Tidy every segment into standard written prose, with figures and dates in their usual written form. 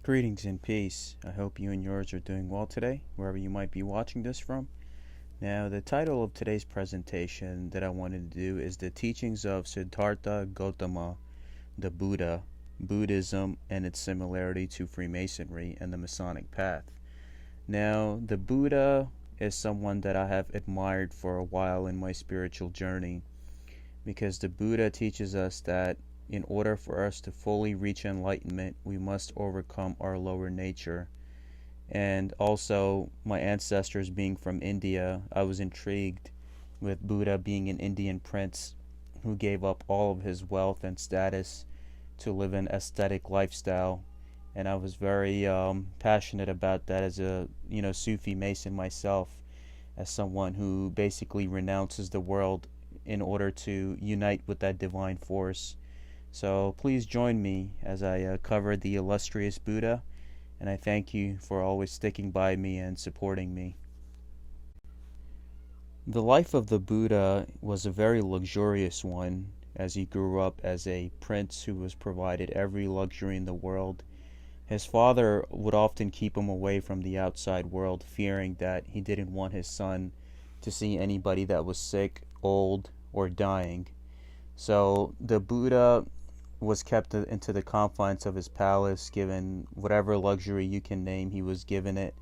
Greetings and peace. I hope you and yours are doing well today, wherever you might be watching this from. Now, the title of today's presentation that I wanted to do is The Teachings of Siddhartha Gautama, the Buddha, Buddhism, and its similarity to Freemasonry and the Masonic path. Now, the Buddha is someone that I have admired for a while in my spiritual journey because the Buddha teaches us that in order for us to fully reach enlightenment, we must overcome our lower nature. And also, my ancestors being from India, I was intrigued with Buddha being an Indian prince who gave up all of his wealth and status to live an aesthetic lifestyle. And I was very passionate about that as a Sufi Mason myself, as someone who basically renounces the world in order to unite with that divine force. So please join me as I cover the illustrious Buddha, and I thank you for always sticking by me and supporting me. The life of the Buddha was a very luxurious one, as he grew up as a prince who was provided every luxury in the world. His father would often keep him away from the outside world, fearing that he didn't want his son to see anybody that was sick, old, or dying. So the Buddha was kept into the confines of his palace, given whatever luxury you can name, he was given it.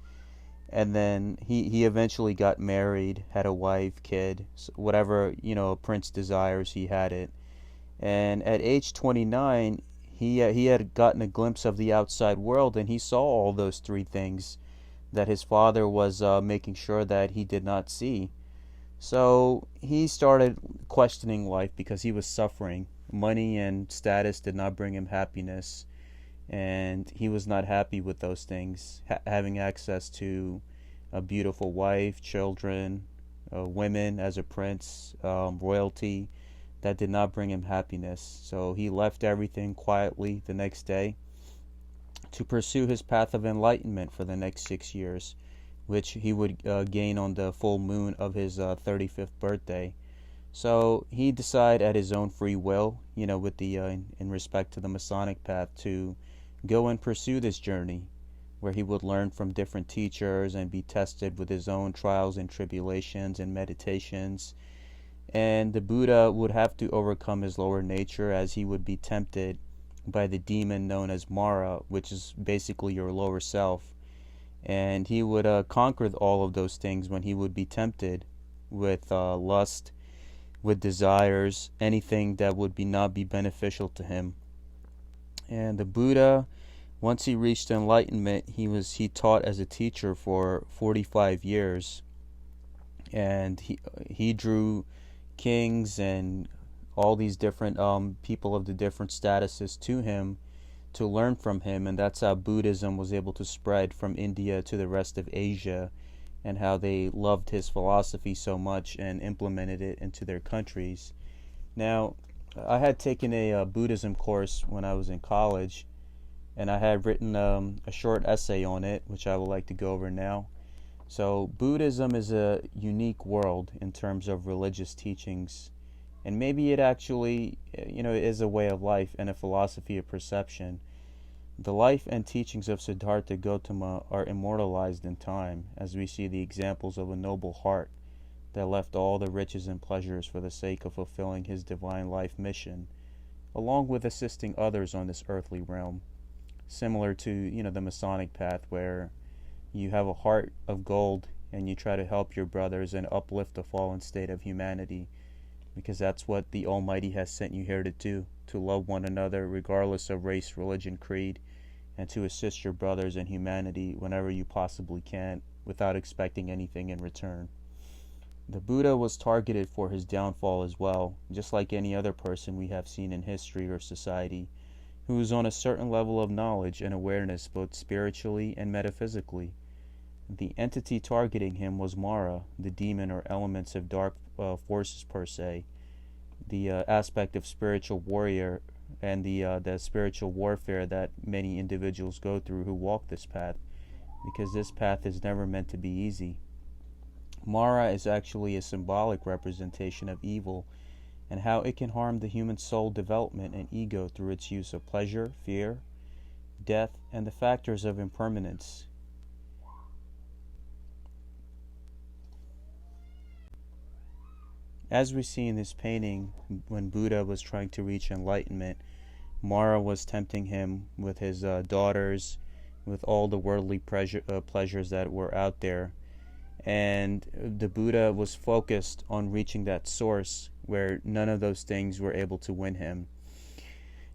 And then he eventually got married, had a wife, kid, whatever, a prince desires, he had it. And at age 29, he had gotten a glimpse of the outside world, and he saw all those three things that his father was making sure that he did not see. So he started questioning life because he was suffering. Money and status did not bring him happiness, and he was not happy with those things. Having access to a beautiful wife, children, women as a prince, royalty, that did not bring him happiness. So he left everything quietly the next day to pursue his path of enlightenment for the next 6 years, which he would gain on the full moon of his 35th birthday. So he decided at his own free will, with the in respect to the Masonic path, to go and pursue this journey, where he would learn from different teachers and be tested with his own trials and tribulations and meditations. And the Buddha would have to overcome his lower nature, as he would be tempted by the demon known as Mara, which is basically your lower self. And he would conquer all of those things when he would be tempted with lust, with desires, anything that would not be beneficial to him. And the Buddha, once he reached enlightenment, he taught as a teacher for 45 years, and he drew kings and all these different people of the different statuses to him to learn from him, and that's how Buddhism was able to spread from India to the rest of Asia, and how they loved his philosophy so much and implemented it into their countries. Now, I had taken a Buddhism course when I was in college, and I had written a short essay on it, which I would like to go over now. So Buddhism is a unique world in terms of religious teachings, and maybe it actually is a way of life and a philosophy of perception. The life and teachings of Siddhartha Gautama are immortalized in time, as we see the examples of a noble heart that left all the riches and pleasures for the sake of fulfilling his divine life mission, along with assisting others on this earthly realm. Similar to, the Masonic path, where you have a heart of gold and you try to help your brothers and uplift the fallen state of humanity, because that's what the Almighty has sent you here to do, to love one another regardless of race, religion, creed, and to assist your brothers and humanity whenever you possibly can without expecting anything in return. The Buddha was targeted for his downfall as well, just like any other person we have seen in history or society, who is on a certain level of knowledge and awareness both spiritually and metaphysically. The entity targeting him was Mara, the demon or elements of dark forces per se, the aspect of spiritual warrior and the spiritual warfare that many individuals go through who walk this path, because this path is never meant to be easy. Mara is actually a symbolic representation of evil and how it can harm the human soul development and ego through its use of pleasure, fear, death, and the factors of impermanence. As we see in this painting, when Buddha was trying to reach enlightenment, Mara was tempting him with his daughters, with all the worldly pleasures that were out there. And the Buddha was focused on reaching that source where none of those things were able to win him.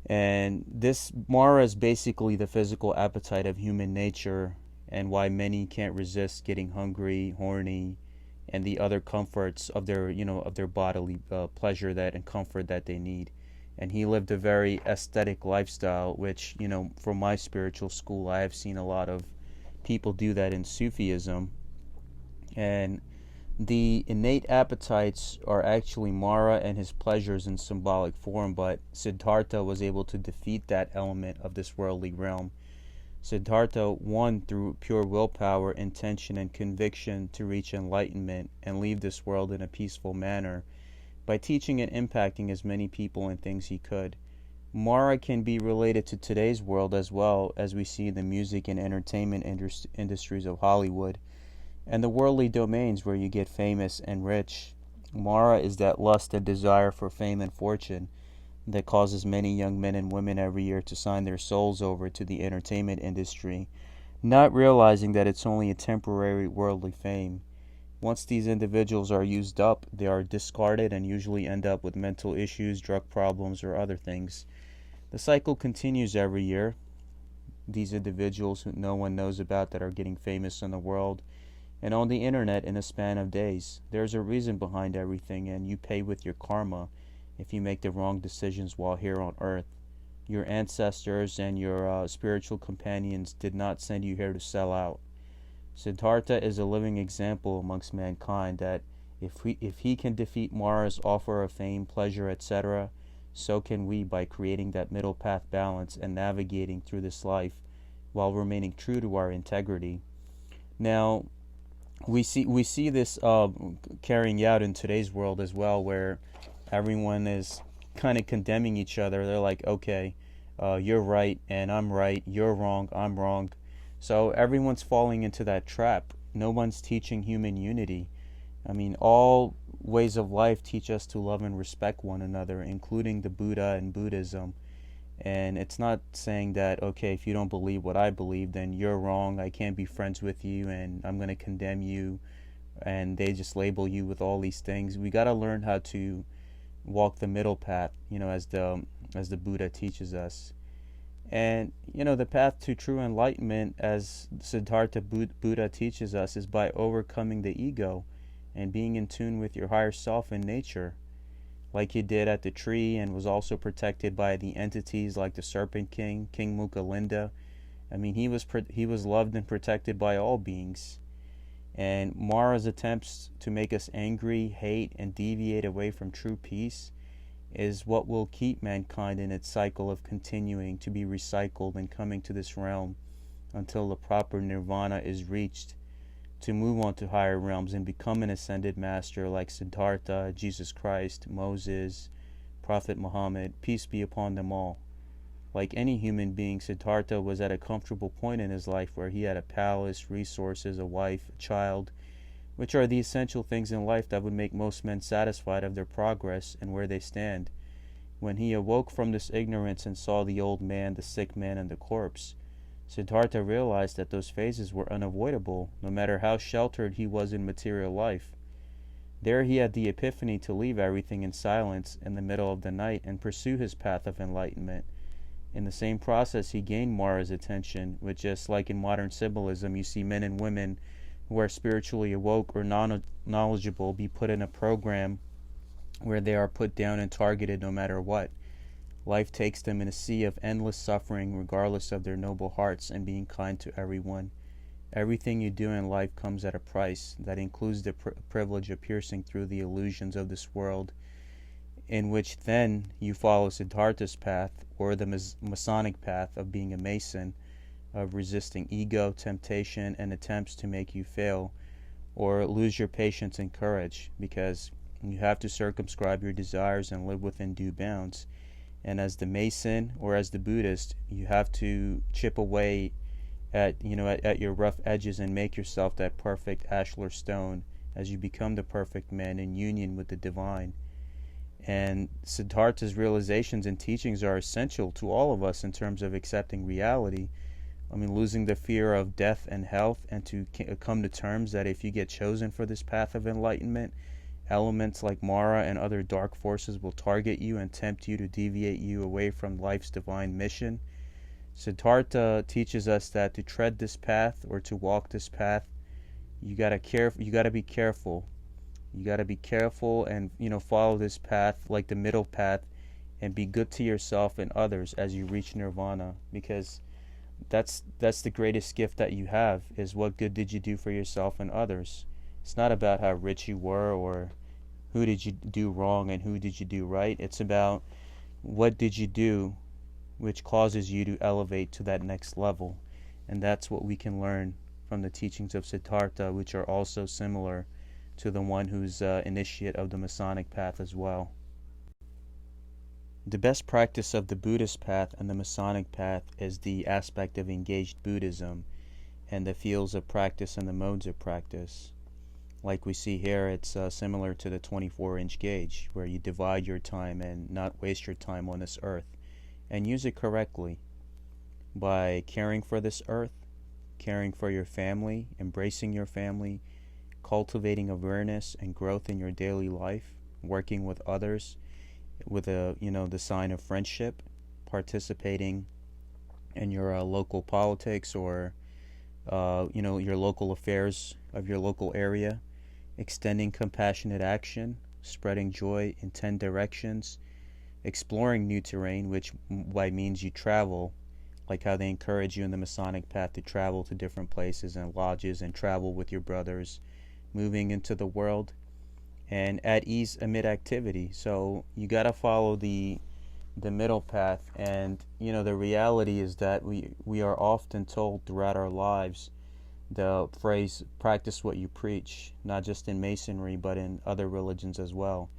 And this Mara is basically the physical appetite of human nature, and why many can't resist getting hungry, horny, and the other comforts of their, of their bodily pleasure that and comfort that they need. And he lived a very aesthetic lifestyle, which, from my spiritual school, I have seen a lot of people do that in Sufism. And the innate appetites are actually Mara and his pleasures in symbolic form, but Siddhartha was able to defeat that element of this worldly realm. Siddhartha won through pure willpower, intention, and conviction to reach enlightenment and leave this world in a peaceful manner by teaching and impacting as many people and things he could. Mara can be related to today's world as well, as we see the music and entertainment industries of Hollywood and the worldly domains where you get famous and rich. Mara is that lust and desire for fame and fortune that causes many young men and women every year to sign their souls over to the entertainment industry, not realizing that it's only a temporary worldly fame. Once these individuals are used up, they are discarded and usually end up with mental issues, drug problems, or other things. The cycle continues every year. These individuals who no one knows about that are getting famous in the world and on the internet in a span of days. There's a reason behind everything, and you pay with your karma if you make the wrong decisions while here on earth. Your ancestors and your spiritual companions did not send you here to sell out. Siddhartha is a living example amongst mankind that if he can defeat Mara's offer of fame, pleasure, etc., so can we by creating that middle path balance and navigating through this life while remaining true to our integrity. Now, we see this carrying out in today's world as well, where everyone is kind of condemning each other. They're like, okay, you're right and I'm right, you're wrong, I'm wrong. So everyone's falling into that trap. No one's teaching human unity. I mean, all ways of life teach us to love and respect one another, including the Buddha and Buddhism. And it's not saying that, okay, if you don't believe what I believe, then you're wrong, I can't be friends with you, and I'm going to condemn you, and they just label you with all these things. We got to learn how to walk the middle path, as the Buddha teaches us. And, the path to true enlightenment, as Siddhartha Buddha teaches us, is by overcoming the ego and being in tune with your higher self and nature, like he did at the tree, and was also protected by the entities like the Serpent King, King Mukalinda. I mean, he was loved and protected by all beings. And Mara's attempts to make us angry, hate, and deviate away from true peace is what will keep mankind in its cycle of continuing to be recycled and coming to this realm until the proper nirvana is reached, to move on to higher realms and become an ascended master like Siddhartha, Jesus Christ, Moses, Prophet Muhammad, peace be upon them all. Like any human being, Siddhartha was at a comfortable point in his life where he had a palace, resources, a wife, a child, which are the essential things in life that would make most men satisfied of their progress and where they stand. When he awoke from this ignorance and saw the old man, the sick man, and the corpse, Siddhartha realized that those phases were unavoidable, no matter how sheltered he was in material life. There he had the epiphany to leave everything in silence in the middle of the night and pursue his path of enlightenment. In the same process, he gained Mara's attention, which, just like in modern symbolism, you see men and women who are spiritually awoke or knowledgeable be put in a program where they are put down and targeted no matter what. Life takes them in a sea of endless suffering regardless of their noble hearts and being kind to everyone. Everything you do in life comes at a price that includes the privilege of piercing through the illusions of this world, in which then you follow Siddhartha's path, or the Masonic path of being a Mason, of resisting ego, temptation, and attempts to make you fail, or lose your patience and courage, because you have to circumscribe your desires and live within due bounds. And as the Mason or as the Buddhist, you have to chip away at your rough edges and make yourself that perfect ashlar stone as you become the perfect man in union with the divine. And Siddhartha's realizations and teachings are essential to all of us in terms of accepting reality. I mean, losing the fear of death and health, and to come to terms that if you get chosen for this path of enlightenment, elements like Mara and other dark forces will target you and tempt you to deviate you away from life's divine mission. Siddhartha teaches us that to tread this path or to walk this path, you gotta be careful. You gotta be careful and follow this path like the middle path, and be good to yourself and others as you reach nirvana, because that's the greatest gift that you have, is what good did you do for yourself and others. It's not about how rich you were or who did you do wrong and who did you do right. It's about what did you do which causes you to elevate to that next level. And that's what we can learn from the teachings of Siddhartha, which are also similar to the one who's initiate of the Masonic path as well. The best practice of the Buddhist path and the Masonic path is the aspect of engaged Buddhism and the fields of practice and the modes of practice. Like we see here, it's similar to the 24-inch gauge, where you divide your time and not waste your time on this earth, and use it correctly by caring for this earth, caring for your family, embracing your family, cultivating awareness and growth in your daily life, working with others with the sign of friendship, participating in your local politics or your local affairs of your local area, extending compassionate action, spreading joy in 10 directions, exploring new terrain, which means you travel, like how they encourage you in the Masonic path to travel to different places and lodges and travel with your brothers, moving into the world, and at ease amid activity. So you got to follow the middle path. And the reality is that we are often told throughout our lives the phrase, practice what you preach, not just in Masonry but in other religions as well.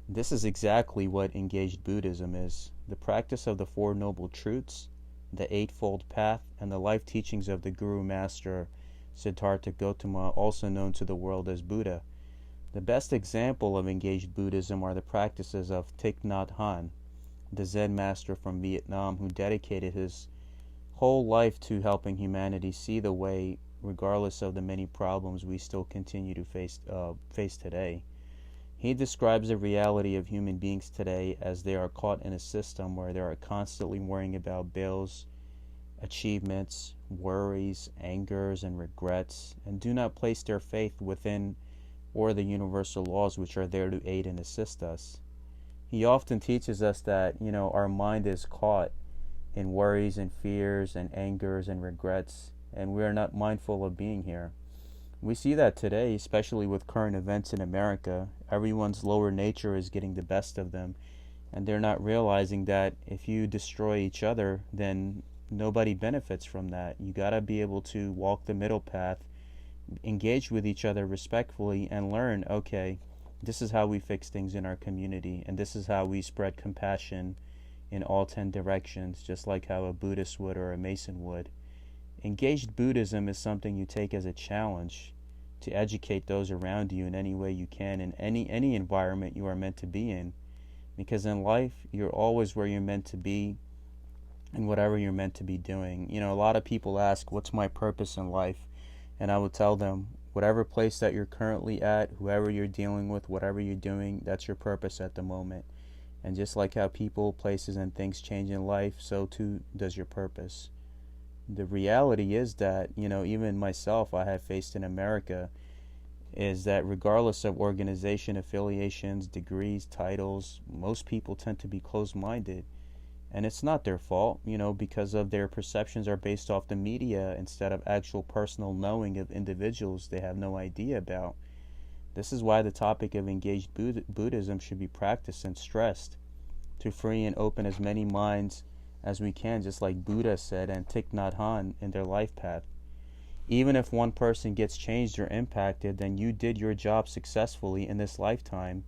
This is exactly what engaged Buddhism is: the practice of the Four Noble Truths, the Eightfold Path, and the life teachings of the Guru Master Siddhartha Gautama, also known to the world as Buddha. The best example of engaged Buddhism are the practices of Thich Nhat Hanh, the Zen master from Vietnam, who dedicated his whole life to helping humanity see the way, regardless of the many problems we still continue to face today. He describes the reality of human beings today as they are caught in a system where they are constantly worrying about bills, achievements, worries, angers, and regrets, and do not place their faith within or the universal laws which are there to aid and assist us. He often teaches us that, our mind is caught in worries and fears and angers and regrets, and we are not mindful of being here. We see that today, especially with current events in America. Everyone's lower nature is getting the best of them, and they're not realizing that if you destroy each other, then nobody benefits from that. You gotta be able to walk the middle path, engage with each other respectfully, and learn, okay, this is how we fix things in our community, and this is how we spread compassion in all 10 directions, just like how a Buddhist would or a Mason would. Engaged Buddhism is something you take as a challenge to educate those around you in any way you can, in any environment you are meant to be in. Because in life, you're always where you're meant to be and whatever you're meant to be doing. A lot of people ask, what's my purpose in life? And I would tell them, whatever place that you're currently at, whoever you're dealing with, whatever you're doing, that's your purpose at the moment. And just like how people, places, and things change in life, so too does your purpose. The reality is that, even myself, I have faced in America, is that regardless of organization, affiliations, degrees, titles, most people tend to be closed-minded. And it's not their fault, because of their perceptions are based off the media instead of actual personal knowing of individuals they have no idea about. This is why the topic of engaged Buddhism should be practiced and stressed to free and open as many minds as we can, just like Buddha said and Thich Nhat Hanh in their life path. Even if one person gets changed or impacted, then you did your job successfully in this lifetime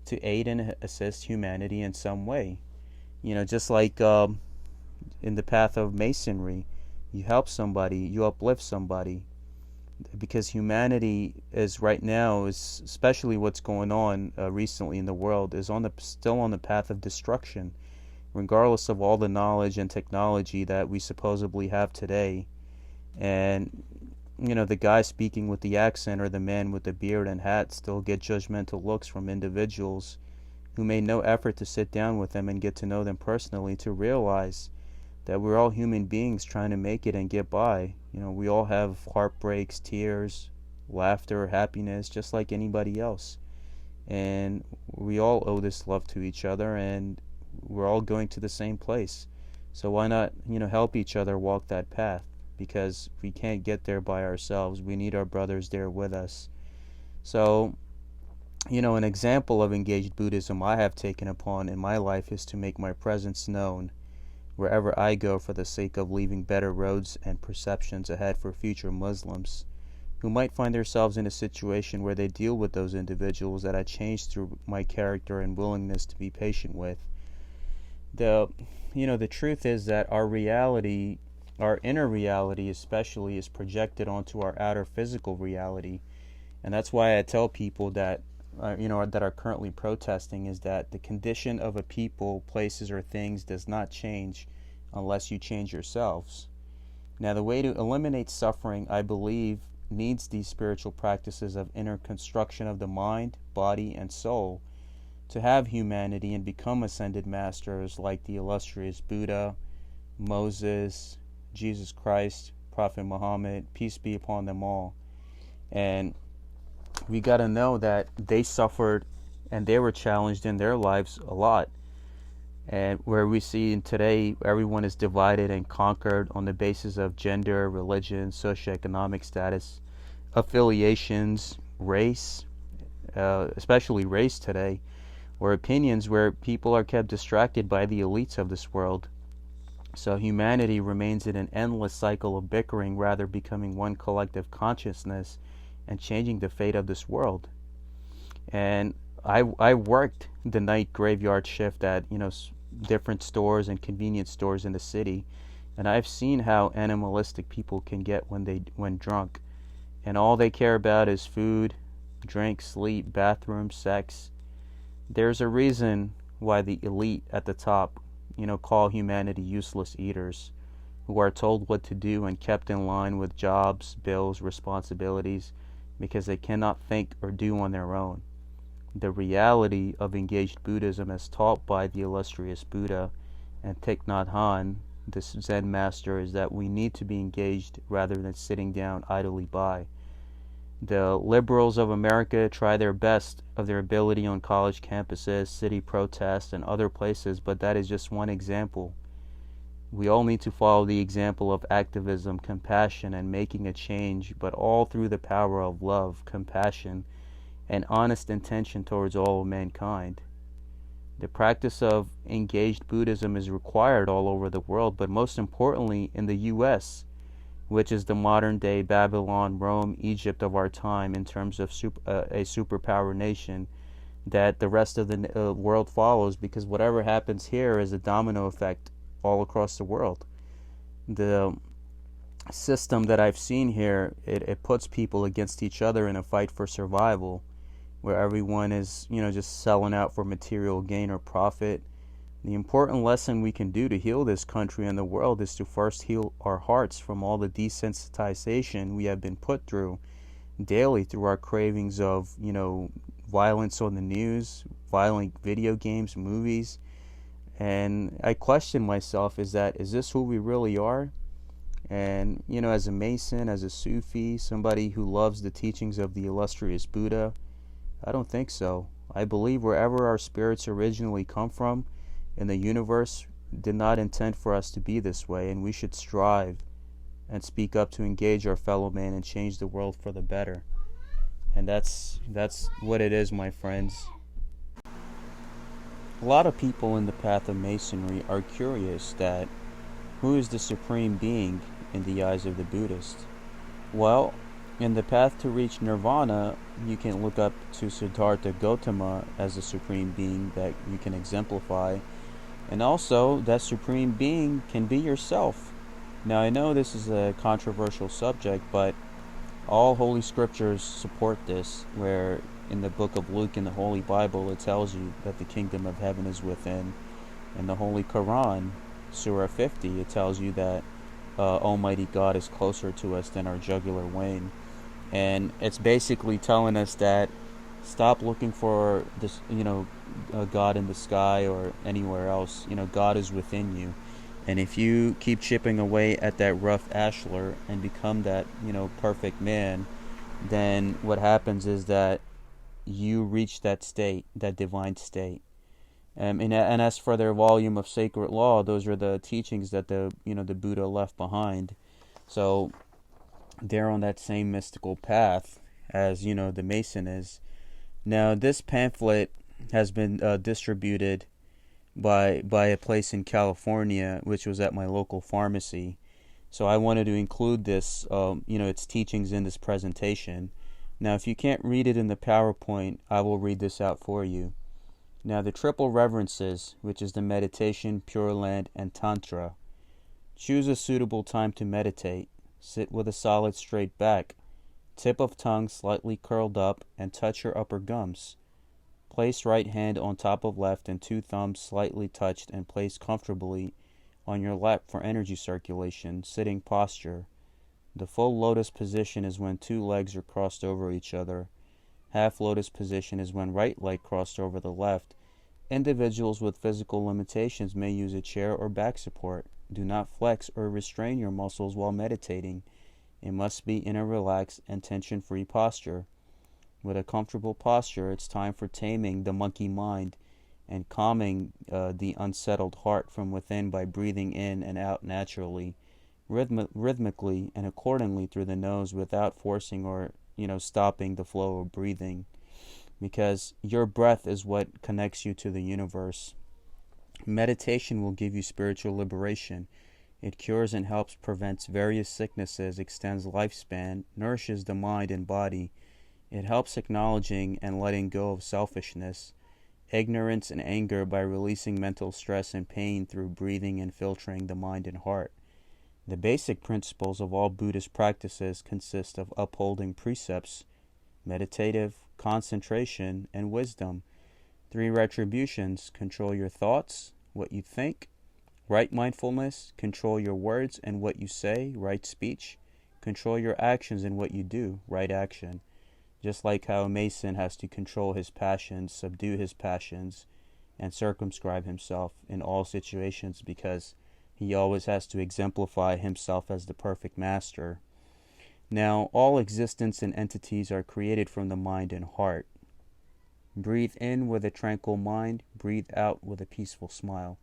to aid and assist humanity in some way. Just like in the path of Masonry, you help somebody, you uplift somebody, because humanity is right now, is especially what's going on recently in the world, is still on the path of destruction, regardless of all the knowledge and technology that we supposedly have today. And the guy speaking with the accent or the man with the beard and hat still get judgmental looks from individuals who made no effort to sit down with them and get to know them personally, to realize that we're all human beings trying to make it and get by. We all have heartbreaks, tears, laughter, happiness, just like anybody else. And we all owe this love to each other, and we're all going to the same place. So why not, help each other walk that path? Because we can't get there by ourselves. We need our brothers there with us. So, an example of engaged Buddhism I have taken upon in my life is to make my presence known wherever I go, for the sake of leaving better roads and perceptions ahead for future Muslims who might find themselves in a situation where they deal with those individuals that I changed through my character and willingness to be patient with. The truth is that our reality, our inner reality especially, is projected onto our outer physical reality. And that's why I tell people that that are currently protesting, is that the condition of a people, places, or things does not change unless you change yourselves. Now, the way to eliminate suffering, I believe, needs these spiritual practices of inner construction of the mind, body, and soul to have humanity and become ascended masters like the illustrious Buddha, Moses, Jesus Christ, Prophet Muhammad, peace be upon them all. And we got to know that they suffered and they were challenged in their lives a lot. And where we see today, everyone is divided and conquered on the basis of gender, religion, socioeconomic status, affiliations, race, especially race today, or opinions, where people are kept distracted by the elites of this world. So humanity remains in an endless cycle of bickering, rather becoming one collective consciousness and changing the fate of this world. And I worked the night graveyard shift at different stores and convenience stores in the city, and I've seen how animalistic people can get when drunk, and all they care about is food, drink, sleep, bathroom, sex. There's a reason why the elite at the top call humanity useless eaters, who are told what to do and kept in line with jobs, bills, responsibilities, because they cannot think or do on their own. The reality of engaged Buddhism, as taught by the illustrious Buddha and Thich Nhat Hanh, this Zen master, is that we need to be engaged rather than sitting down idly by. The liberals of America try their best of their ability on college campuses, city protests, and other places, but that is just one example. We all need to follow the example of activism, compassion, and making a change, but all through the power of love, compassion, and honest intention towards all of mankind. The practice of engaged Buddhism is required all over the world, but most importantly in the U.S., which is the modern-day Babylon, Rome, Egypt of our time in terms of a superpower nation, that the rest of the world follows, because whatever happens here is a domino effect all across the world. The system that I've seen here, it puts people against each other in a fight for survival, where everyone is, just selling out for material gain or profit. The important lesson we can do to heal this country and the world is to first heal our hearts from all the desensitization we have been put through daily through our cravings of, violence on the news, violent video games, movies. And I question myself, is this who we really are? And, as a Mason, as a Sufi, somebody who loves the teachings of the illustrious Buddha, I don't think so. I believe wherever our spirits originally come from in the universe did not intend for us to be this way, and we should strive and speak up to engage our fellow man and change the world for the better. And that's what it is, my friends. A lot of people in the path of Masonry are curious that who is the supreme being in the eyes of the Buddhist? Well, in the path to reach nirvana, you can look up to Siddhartha Gautama as the supreme being that you can exemplify. And also, that supreme being can be yourself. Now, I know this is a controversial subject, but all holy scriptures support this, where in the book of Luke in the Holy Bible, it tells you that the kingdom of heaven is within. In the Holy Quran, Surah 50, it tells you that Almighty God is closer to us than our jugular vein. And it's basically telling us that stop looking for this, God in the sky or anywhere else. God is within you. And if you keep chipping away at that rough ashlar and become that, perfect man, then what happens is that you reach that state, that divine state. And as for their volume of sacred law, those are the teachings that the Buddha left behind. So they're on that same mystical path as the Mason is. Now, this pamphlet has been distributed by a place in California, which was at my local pharmacy. So I wanted to include this, its teachings in this presentation. Now, if you can't read it in the PowerPoint, I will read this out for you. Now, the triple reverences, which is the meditation, Pure Land, and Tantra. Choose a suitable time to meditate. Sit with a solid straight back. Tip of tongue slightly curled up and touch your upper gums. Place right hand on top of left and two thumbs slightly touched and placed comfortably on your lap for energy circulation. Sitting posture. The full lotus position is when two legs are crossed over each other. Half lotus position is when right leg crossed over the left. Individuals with physical limitations may use a chair or back support. Do not flex or restrain your muscles while meditating. It must be in a relaxed and tension-free posture. With a comfortable posture, it's time for taming the monkey mind and calming the unsettled heart from within by breathing in and out naturally, rhythmically and accordingly through the nose without forcing or stopping the flow of breathing, because your breath is what connects you to the universe. Meditation will give you spiritual liberation. It cures and helps prevent various sicknesses, extends lifespan, nourishes the mind and body. It helps acknowledging and letting go of selfishness, ignorance, and anger by releasing mental stress and pain through breathing and filtering the mind and heart. The basic principles of all Buddhist practices consist of upholding precepts, meditative, concentration, and wisdom. 3 retributions: control your thoughts, what you think; right mindfulness, control your words and what you say, right speech; control your actions and what you do, right action. Just like how a Mason has to control his passions, subdue his passions, and circumscribe himself in all situations, because he always has to exemplify himself as the perfect master. Now, all existence and entities are created from the mind and heart. Breathe in with a tranquil mind, breathe out with a peaceful smile.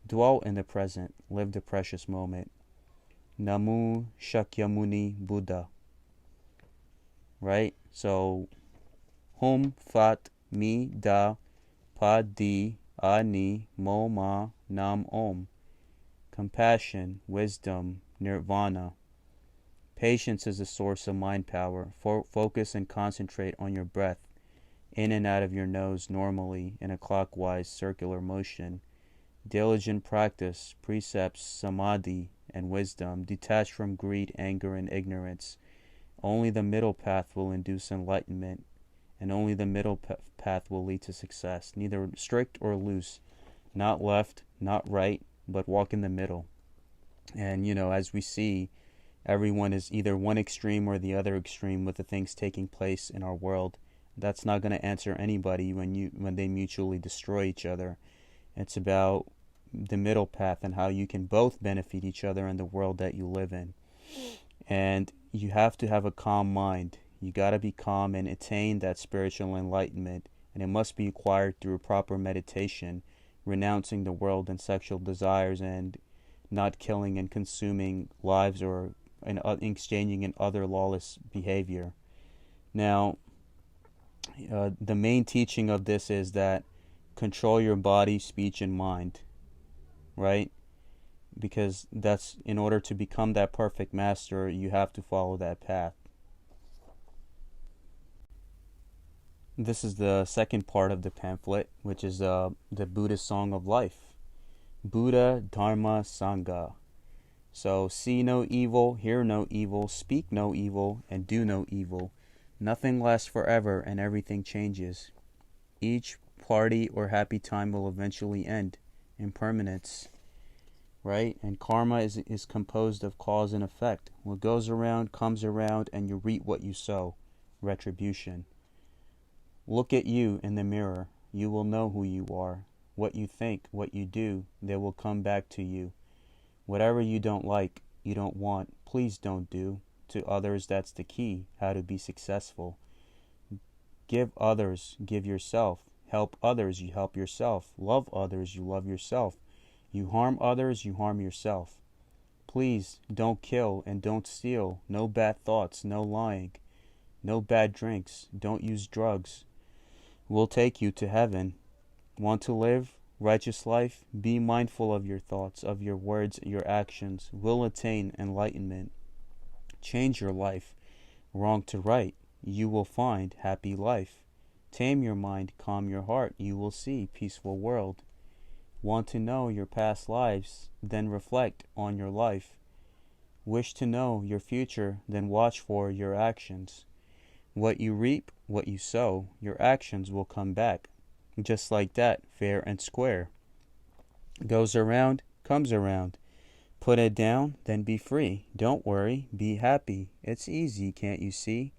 Dwell in the present, live the precious moment. Namu Shakyamuni Buddha. Right? So, Hum Fat Mi Da Pa Di Ani Mo Ma Nam Om. Compassion, wisdom, nirvana. Patience is the source of mind power. Focus and concentrate on your breath, in and out of your nose normally in a clockwise circular motion. Diligent practice, precepts, samadhi, and wisdom, detached from greed, anger, and ignorance. Only the middle path will induce enlightenment, and only the middle path will lead to success. Neither strict or loose, not left, not right, but walk in the middle. And, as we see, everyone is either one extreme or the other extreme with the things taking place in our world. That's not going to answer anybody when they mutually destroy each other. It's about the middle path and how you can both benefit each other in the world that you live in. And you have to have a calm mind. You got to be calm and attain that spiritual enlightenment. And it must be acquired through proper meditation, renouncing the world and sexual desires, and not killing and consuming lives or exchanging in other lawless behavior. Now, the main teaching of this is that control your body, speech, and mind, right? Because that's, in order to become that perfect master, you have to follow that path. This is the second part of the pamphlet, which is the Buddhist Song of Life. Buddha, Dharma, Sangha. So see no evil, hear no evil, speak no evil, and do no evil. Nothing lasts forever and everything changes. Each party or happy time will eventually end. Impermanence, right? And karma is composed of cause and effect. What goes around comes around, and you reap what you sow. Retribution. Look at you in the mirror. You will know who you are. What you think, what you do, they will come back to you. Whatever you don't like, you don't want, please don't do. To others, that's the key, how to be successful. Give others, give yourself. Help others, you help yourself. Love others, you love yourself. You harm others, you harm yourself. Please don't kill and don't steal. No bad thoughts, no lying. No bad drinks. Don't use drugs. Will take you to heaven. Want to live righteous life? Be mindful of your thoughts, of your words, your actions. Will attain enlightenment. Change your life. Wrong to right. You will find happy life. Tame your mind, calm your heart. You will see peaceful world. Want to know your past lives? Then reflect on your life. Wish to know your future? Then watch for your actions. What you reap, what you sow, your actions will come back. Just like that, fair and square. Goes around, comes around. Put it down, then be free. Don't worry, be happy. It's easy, can't you see?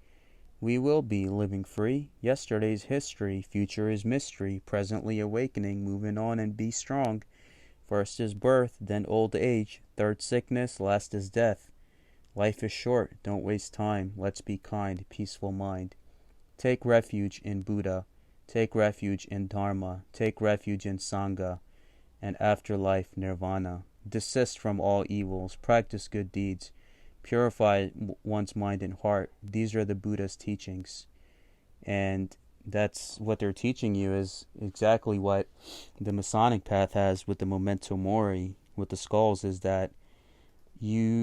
We will be living free. Yesterday's history, future is mystery. Presently awakening, moving on and be strong. First is birth, then old age. Third sickness, last is death. Life is short, don't waste time. Let's be kind, peaceful mind. Take refuge in Buddha. Take refuge in Dharma. Take refuge in Sangha. And afterlife nirvana. Desist from all evils. Practice good deeds. Purify one's mind and heart. These are the Buddha's teachings. And that's what they're teaching you is exactly what the Masonic path has with the memento mori, with the skulls, is that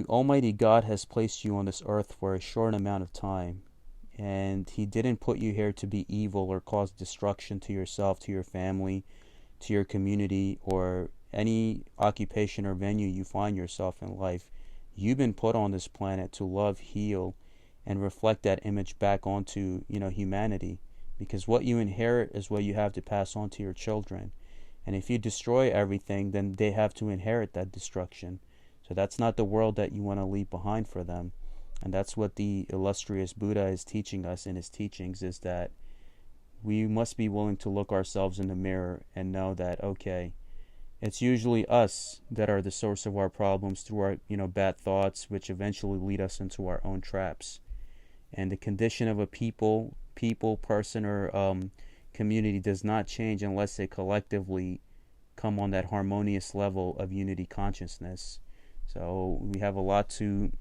Almighty God has placed you on this earth for a short amount of time, and He didn't put you here to be evil or cause destruction to yourself, to your family, to your community, or any occupation or venue you find yourself in life. You've been put on this planet to love, heal, and reflect that image back onto, humanity, because what you inherit is what you have to pass on to your children. And if you destroy everything, then they have to inherit that destruction. So that's not the world that you want to leave behind for them. And that's what the illustrious Buddha is teaching us in his teachings, is that we must be willing to look ourselves in the mirror and know that, okay, it's usually us that are the source of our problems through our, bad thoughts, which eventually lead us into our own traps. And the condition of a people, person, or community does not change unless they collectively come on that harmonious level of unity consciousness. So we have a lot to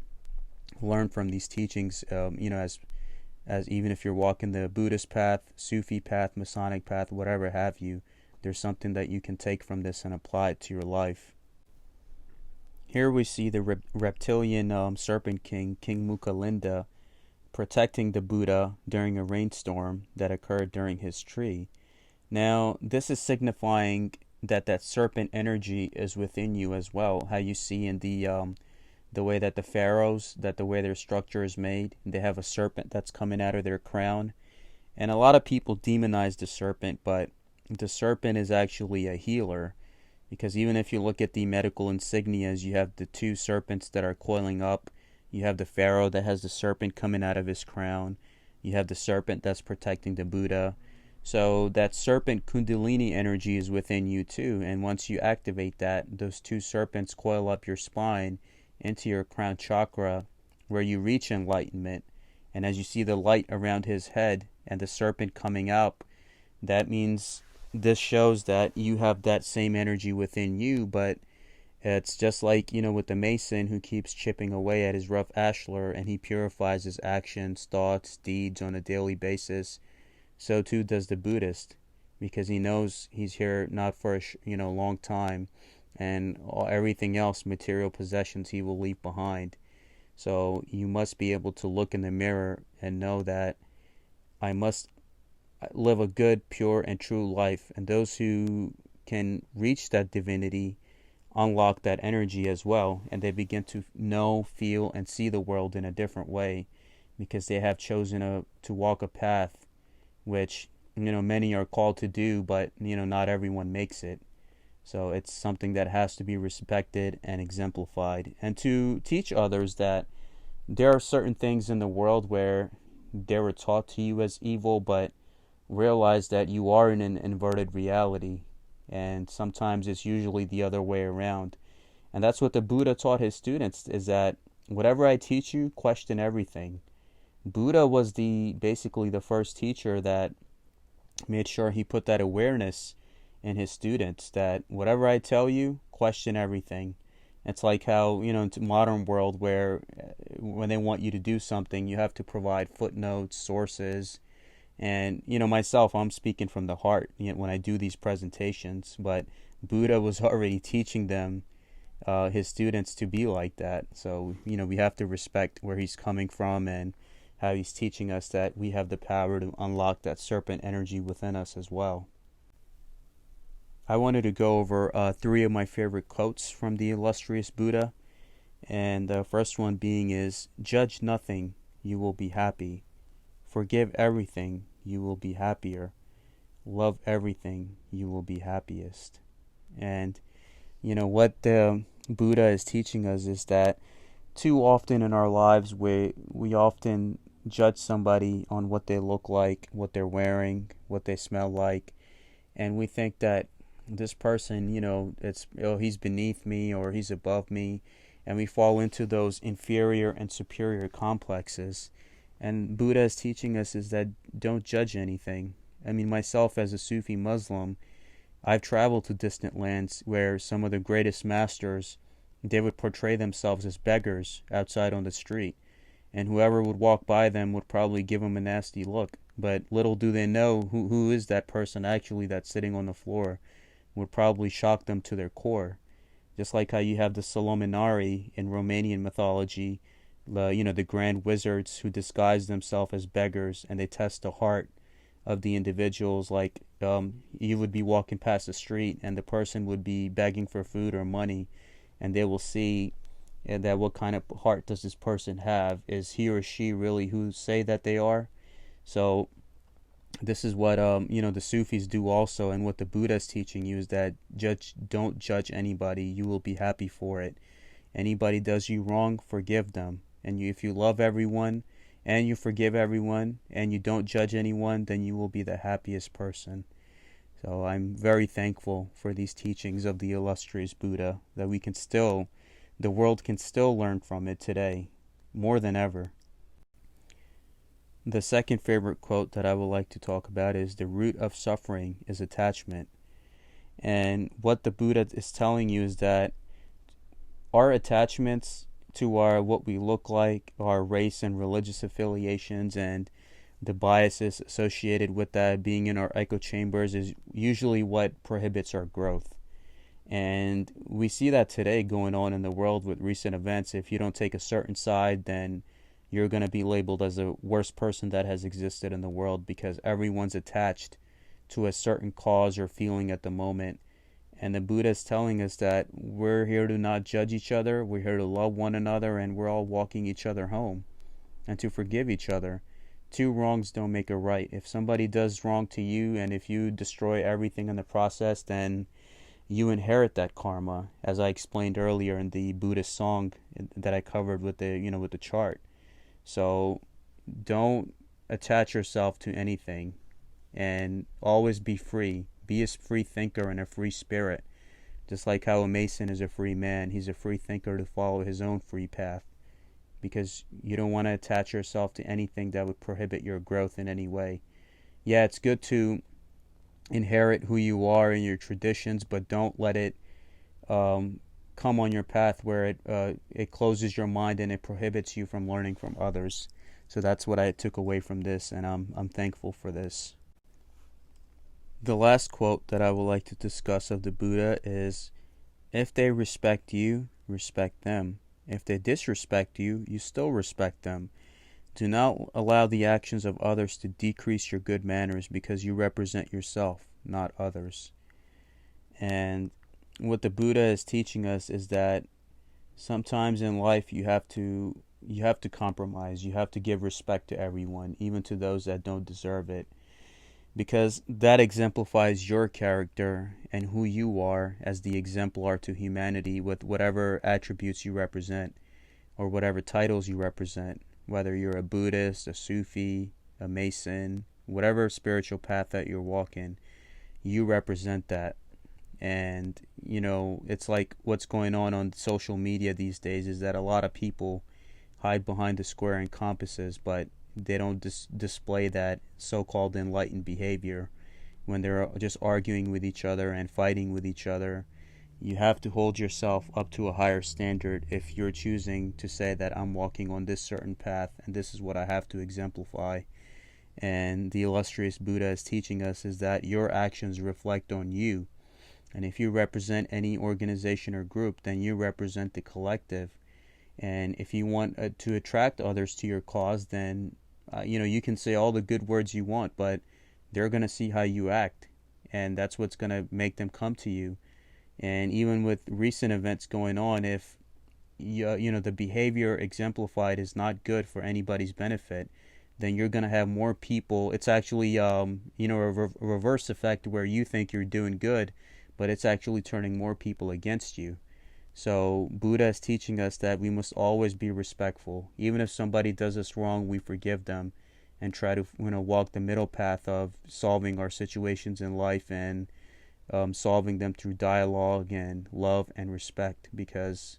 learn from these teachings, as even if you're walking the Buddhist path, Sufi path, Masonic path, whatever have you, there's something that you can take from this and apply it to your life. Here we see the reptilian Serpent King, King Mukalinda, protecting the Buddha during a rainstorm that occurred during his tree. Now, this is signifying that serpent energy is within you as well. How you see in the way that the pharaohs, that the way their structure is made, they have a serpent that's coming out of their crown. And a lot of people demonize the serpent, but the serpent is actually a healer, because even if you look at the medical insignias, you have the two serpents that are coiling up. You have the pharaoh that has the serpent coming out of his crown. You have the serpent that's protecting the Buddha. So that serpent kundalini energy is within you too, and once you activate that, those two serpents coil up your spine into your crown chakra, where you reach enlightenment. And as you see the light around his head and the serpent coming up, that means this shows that you have that same energy within you. But it's just like, with the Mason who keeps chipping away at his rough ashlar, and he purifies his actions, thoughts, deeds on a daily basis. So too does the Buddhist, because he knows he's here not for a long time, and everything else, material possessions, he will leave behind. So you must be able to look in the mirror and know that I must live a good, pure, and true life. And those who can reach that divinity unlock that energy as well, and they begin to know, feel, and see the world in a different way because they have chosen to walk a path which many are called to do, but not everyone makes it. So it's something that has to be respected and exemplified, and to teach others that there are certain things in the world where they were taught to you as evil, but realize that you are in an inverted reality, and sometimes it's usually the other way around. And that's what the Buddha taught his students, is that whatever I teach you, question everything. Buddha was basically the first teacher that made sure he put that awareness in his students, that whatever I tell you, question everything. It's like how, in the modern world where when they want you to do something, you have to provide footnotes, sources. And, myself, I'm speaking from the heart when I do these presentations. But Buddha was already teaching them, his students, to be like that. So, we have to respect where he's coming from and how he's teaching us that we have the power to unlock that serpent energy within us as well. I wanted to go over 3 of my favorite quotes from the illustrious Buddha. And the first one being is, judge nothing, you will be happy. Forgive everything, you will be happier. Love everything, you will be happiest. And what the Buddha is teaching us is that too often in our lives we often judge somebody on what they look like, what they're wearing, what they smell like, and we think that this person, he's beneath me or he's above me, and we fall into those inferior and superior complexes. And Buddha is teaching us is that don't judge anything. I mean, myself as a Sufi Muslim, I've traveled to distant lands where some of the greatest masters, they would portray themselves as beggars outside on the street, and whoever would walk by them would probably give them a nasty look. But little do they know who is that person actually that's sitting on the floor, would probably shock them to their core. Just like how you have the Solomonari in Romanian mythology, the grand wizards who disguise themselves as beggars, and they test the heart of the individuals. Like you would be walking past the street and the person would be begging for food or money, and they will see that what kind of heart does this person have? Is he or she really who say that they are? So this is what the Sufis do also, and what the Buddha is teaching you is that don't judge anybody. You will be happy for it. Anybody does you wrong, forgive them. And if you love everyone and you forgive everyone and you don't judge anyone, then you will be the happiest person. So I'm very thankful for these teachings of the illustrious Buddha, that the world can still learn from it today, more than ever. The second favorite quote that I would like to talk about is, the root of suffering is attachment. And what the Buddha is telling you is that our attachments to what we look like, our race and religious affiliations, and the biases associated with that being in our echo chambers is usually what prohibits our growth. And we see that today going on in the world with recent events. If you don't take a certain side, then you're going to be labeled as the worst person that has existed in the world, because everyone's attached to a certain cause or feeling at the moment. And the Buddha is telling us that we're here to not judge each other, we're here to love one another, and we're all walking each other home, and to forgive each other. 2 wrongs don't make a right. If somebody does wrong to you, and if you destroy everything in the process, then you inherit that karma, as I explained earlier in the Buddhist song that I covered with the chart. So don't attach yourself to anything, and always be free. Be a free thinker and a free spirit. Just like how a Mason is a free man, he's a free thinker to follow his own free path, because you don't want to attach yourself to anything that would prohibit your growth in any way. Yeah, it's good to inherit who you are and your traditions, but don't let it come on your path where it closes your mind and it prohibits you from learning from others. So that's what I took away from this, and I'm thankful for this. The last quote that I would like to discuss of the Buddha is, if they respect you, respect them. If they disrespect you, you still respect them. Do not allow the actions of others to decrease your good manners, because you represent yourself, not others. And what the Buddha is teaching us is that sometimes in life you have to compromise. You have to give respect to everyone, even to those that don't deserve it, because that exemplifies your character and who you are as the exemplar to humanity with whatever attributes you represent or whatever titles you represent, whether you're a Buddhist, a Sufi, a Mason, whatever spiritual path that you're walking, you represent that. And it's like what's going on social media these days is that a lot of people hide behind the square and compasses, but they don't display that so-called enlightened behavior when they're just arguing with each other and fighting with each other. You have to hold yourself up to a higher standard if you're choosing to say that I'm walking on this certain path and this is what I have to exemplify. And the illustrious Buddha is teaching us is that your actions reflect on you. And if you represent any organization or group, then you represent the collective. And if you want to attract others to your cause, then you can say all the good words you want, but they're going to see how you act, and that's what's going to make them come to you. And even with recent events going on, if the behavior exemplified is not good for anybody's benefit, then you're going to have more people. It's actually a reverse effect where you think you're doing good, but it's actually turning more people against you. So Buddha is teaching us that we must always be respectful. Even if somebody does us wrong, we forgive them and try to walk the middle path of solving our situations in life and solving them through dialogue and love and respect, because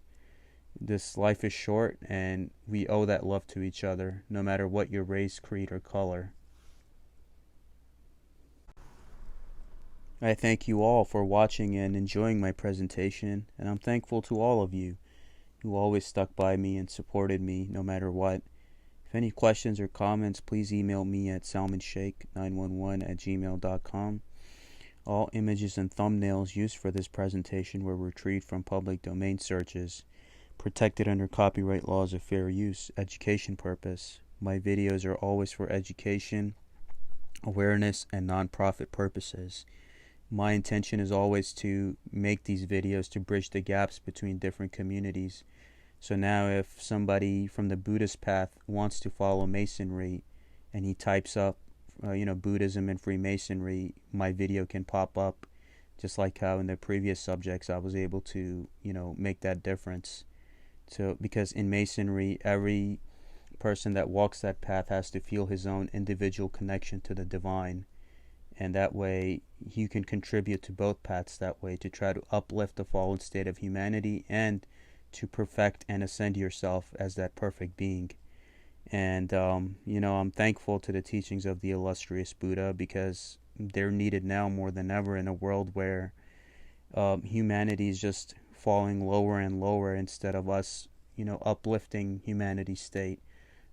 this life is short and we owe that love to each other, no matter what your race, creed, or color. I thank you all for watching and enjoying my presentation, and I'm thankful to all of you who always stuck by me and supported me no matter what. If any questions or comments, please email me at salmonshake911@gmail.com. All images and thumbnails used for this presentation were retrieved from public domain searches, protected under copyright laws of fair use, education purpose. My videos are always for education, awareness, and non-profit purposes. My intention is always to make these videos to bridge the gaps between different communities. So now if somebody from the Buddhist path wants to follow Masonry and he types up Buddhism and Freemasonry, my video can pop up, just like how in the previous subjects I was able to make that difference. So because in Masonry, every person that walks that path has to feel his own individual connection to the divine, and that way you can contribute to both paths that way to try to uplift the fallen state of humanity and to perfect and ascend yourself as that perfect being. And I'm thankful to the teachings of the illustrious Buddha, because they're needed now more than ever in a world where humanity is just falling lower and lower instead of us uplifting humanity's state.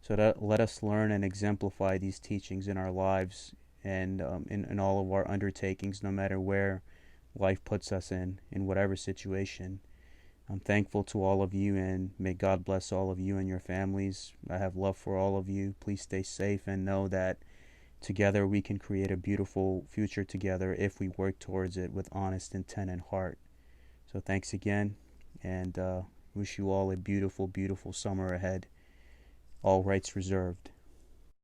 So let us learn and exemplify these teachings in our lives and in all of our undertakings, no matter where life puts us in whatever situation. I'm thankful to all of you, and may God bless all of you and your families. I have love for all of you. Please stay safe and know that together we can create a beautiful future together if we work towards it with honest intent and heart. So thanks again, and wish you all a beautiful, beautiful summer ahead. All rights reserved.